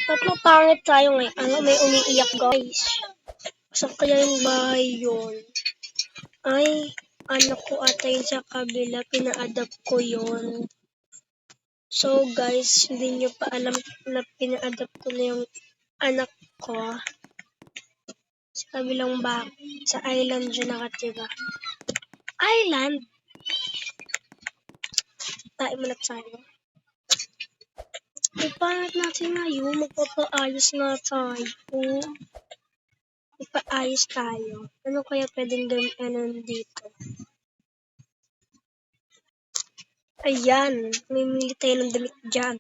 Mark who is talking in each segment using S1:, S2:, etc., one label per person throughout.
S1: Ba't mapangit tayo ngayon? Ano, may umiiyak guys. Saan kaya yung bahay yun? Ay, anak ko ata yun sa kabila. Pina-adapt ko yun. So guys, hindi nyo pa alam na pina-adapt ko na yung anak ko. Sa kabilang sa island dyan nakatira. Island? Tayo muna tayo. Ipahanap natin ngayon. Magpapaayos na tayo. Ipaayos tayo. Ano kaya pwedeng gawin dito? Ayan. Mamili tayo ng damit dyan.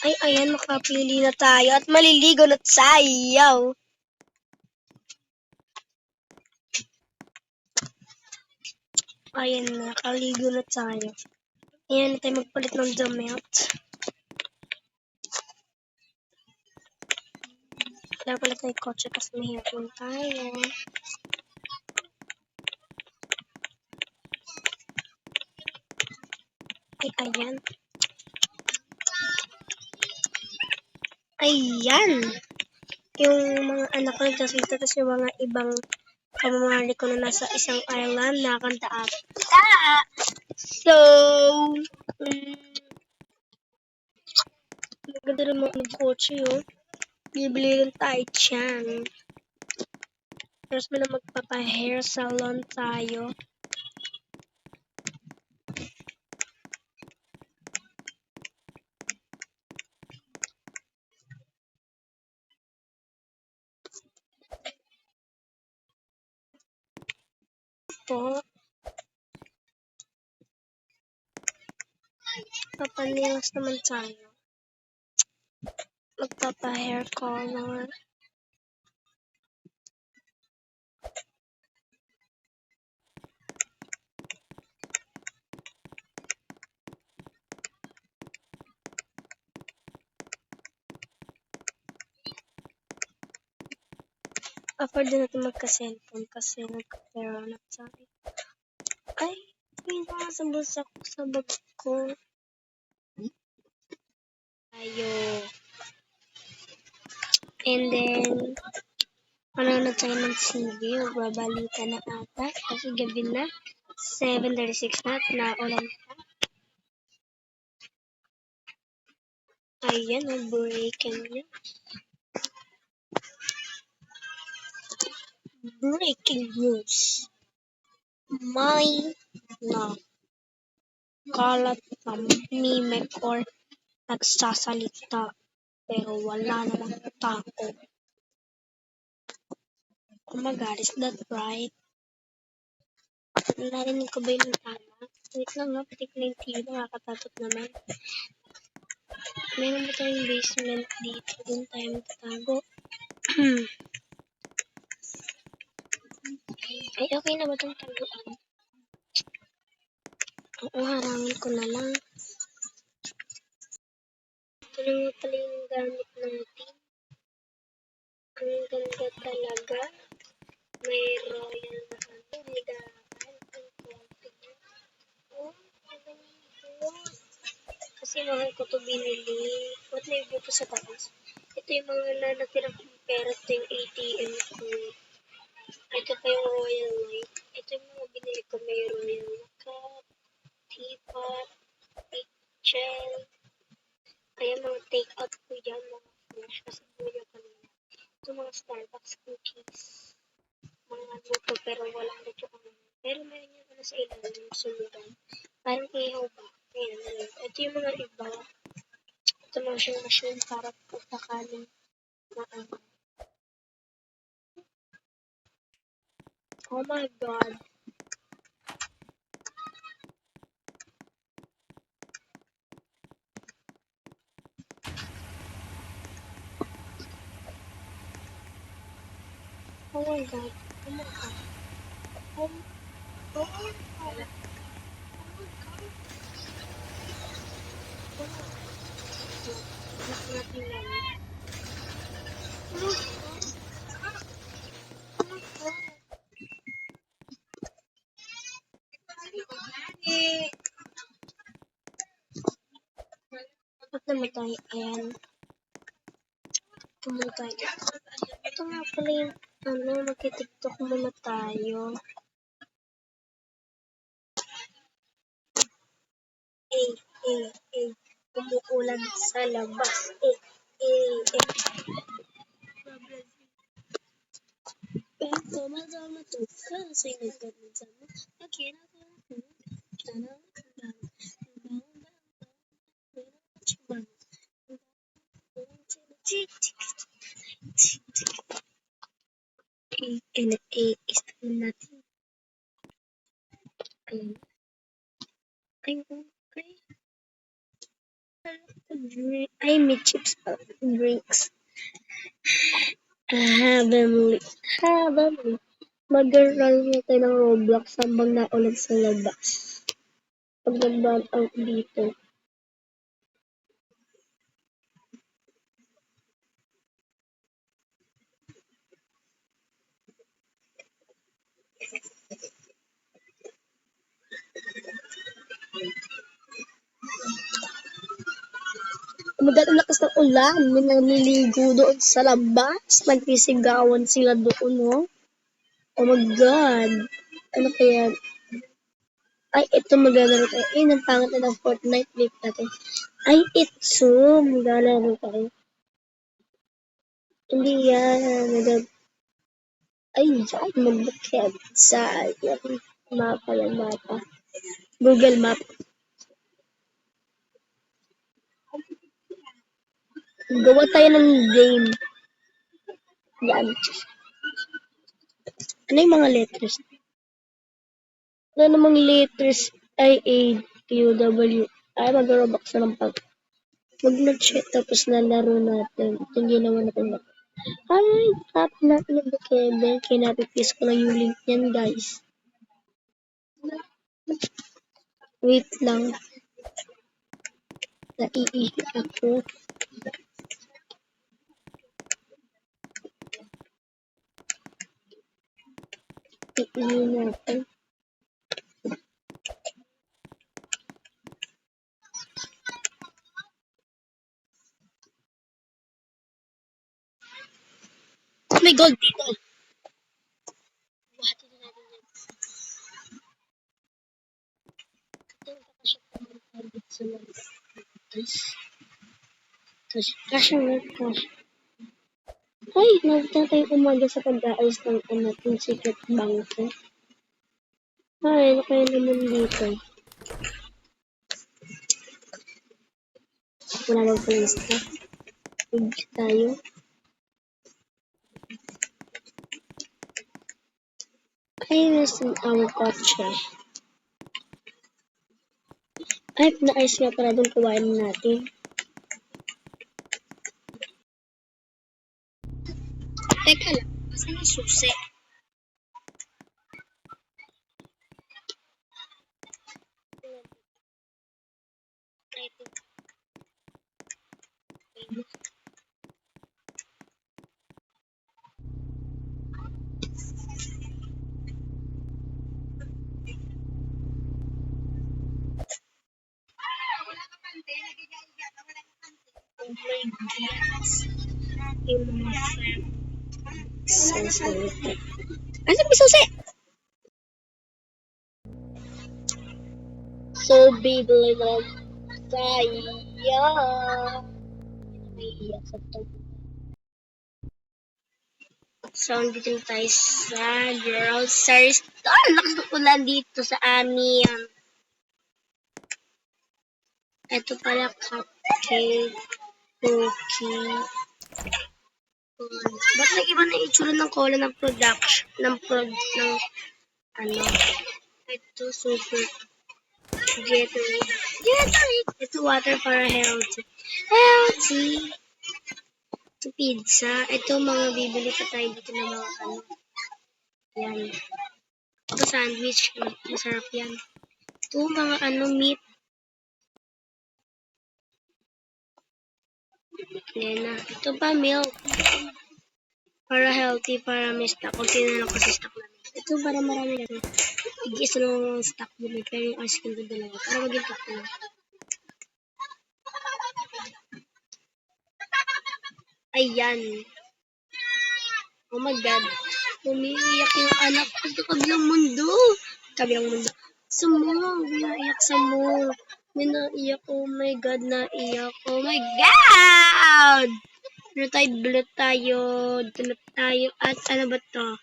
S1: Ay, ayan. Makapili na tayo. At maliligo na tayo. Ayan na. Nakaligo na tayo. Ayan na tayo magpalit ng damit. Kaya pala tayo kotse kasi mahirap tayo. Ay, ayan. Ayan. Yung mga anak ko nagsasalita, tapos yung mga ibang kamamahali ko na nasa isang island, nakakanta ata. So, maganda rin mga kotse yun. Bibili rin tayo dyan. Tapos mo na magpapa-hair salon tayo. Po. Papanilas naman tayo. Magpapa-hair color. Afford din natin magka-cellphone kasi nagka-pera na tayo. Ay, may mga sa bulsa ko sa bag ko. Ayo. And then, manonood tayo ng TV. Magbabalita na ata. Kasi gabi na. 7:36 na at naulan pa. Ayan, breaking news. Breaking news. May kalat na mimic or nagsasalita pero wala namang tao. Oh my God, is that right? Narinig ko ba yung tama? Wait lang nga, patik na yung TV, nakakatakot naman. Meron ba tayong basement dito? Doon tayo magtatago. Ay, okay na ba itong taguan? Oo, harangin ko na lang. Ito na nga pala yung gamit natin. Ang ganda talaga. May royal na may dahan. Ang konti niya. Oh, ang ganda. Kasi mahal ko ito binili. Ba't may buto sa taas? Ito yung mga natirang pera. Ito yung ATM ko. Ito pa yung royal light. Ito yung mga binili ko. May royal cup, teapot, pitchel. Kaya mga take-out ko yan. Mga flash. Kasi buya ko nila. Ito mga Starbucks cookies. Mga luto pero walang luto ko. Pero meron yung sa ilalim sulutan. Parang ihaw ba? Ayan. Ito yung mga iba. Ito mga machine para pagkakaling na ano. Oh my God. Oh my God. Oh my God. Oh my God. Ba't naman tayo? Ayan. Dito muna tayo. Ito nga pala yung magki-TikTok muna tayo. Umuulan sa labas. Ito, madama to. Kasi nagkaroon mo. Akira ko. Sana. Install natin. Ay, may chips drinks. Heavenly. Mag-run tayo ng Roblox habang naulan sa labas. Pag nag-burn out dito. Ang lakas ng ulan, may naniligo doon sa labas, nagpisigawan sila doon, no? Oh my God! Ano kaya? Ay, ito maglalaro tayo. Ay, ang pangat na ng Fortnite clip natin. Ay, ito, maglalaro tayo. Hindi yan, ay, dyan, magbukid sa mapa yung mapa. Google Map. Gawa tayo ng game. Yan. Ano yung mga letters? Ano namang letters? I-A, Q, W. Ay, mag-robux na lang pag. Mag-chat tapos nalaro natin. Itong ginawa natin. Ay, tap natin yung Kevin. Kinapipis ko lang yung link niyan, guys. Wait lang. Naiihi ako. Iihi natin. May gold dito. Buhatin na natin yan. Kasha. Ay, nagta tayo umaga sa pag-aayos ng natin secret bank. Ay, ano kaya naman dito? Wala lang pala yung stuff. Huwag tayo. Ay, nasa our kotse. Ay, na-ice nga pala doon kuwain natin. Teka lang, saan yung susi? Oh my goodness. Yung mga susi. Ano may susi? So, bibili lang tayo. Naiiyak sa to. So, dito tayo sa grocery store. Lakas ng ulan dito sa amin. Ito pala cupcake, cookie. Ba't may iba na itsura ng cola ng production, ng ano. Ito super Gatorade. Ito water para healthy. Ito pizza. Ito mga bibili pa tayo dito ng mga ano. Yan. Ito sandwich. Masarap yan. Ito mga ano meat. Yan na. Ito pa milk. Para healthy, para may stock. Kunti na lang kasi stock namin. Ito para marami na rin. Tig-isa lang stock din. Pero yung ice cream ko dalawa. Para maging top na. Ayan. Oh my God. Umiiyak yung anak ko sa kabilang mundo. Kabilang mundo. Sa mall. Naiyak sa mall. May naiyak. Oh my God. Naiyak. Oh my God! Blue tayo. Dulot tayo. At ano ba to?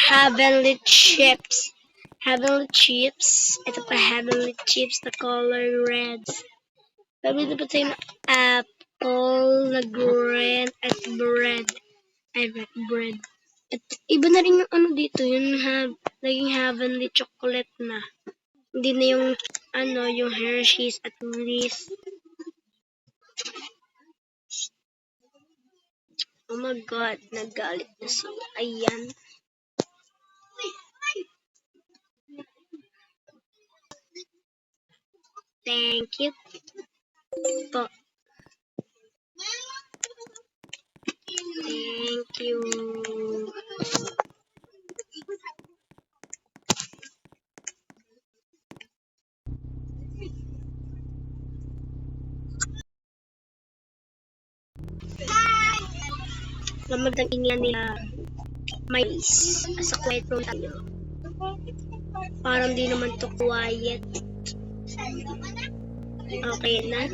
S1: Heavenly chips. Heavenly chips. Ito pa heavenly chips na color red. Sabi na pa tayo na apple na green at bread. Ay, bread. At iba na rin yung ano dito, yung naging heavenly chocolate na. Hindi na yung ano, yung Hershey's at Reese. Oh my God, nagalit na siya. Ayan. Thank you po. Thank you. Lamag ng inglan nila. Mais. Asa quiet room tayo. Parang di naman to quiet. Okay na.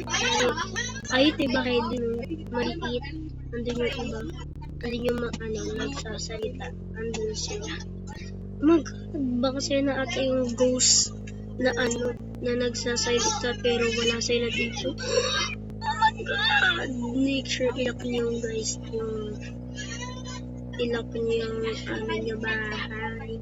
S1: Ay, diba kayo din maliit. Nandun yung iba. Nandun yung nagsasalita. Nandun sila. Oh my God, baka sila na ata yung ghost na na nagsasalita pero wala sila dito. Oh my God! Make sure ilak niyo guys yung ilak niyo yung bahay.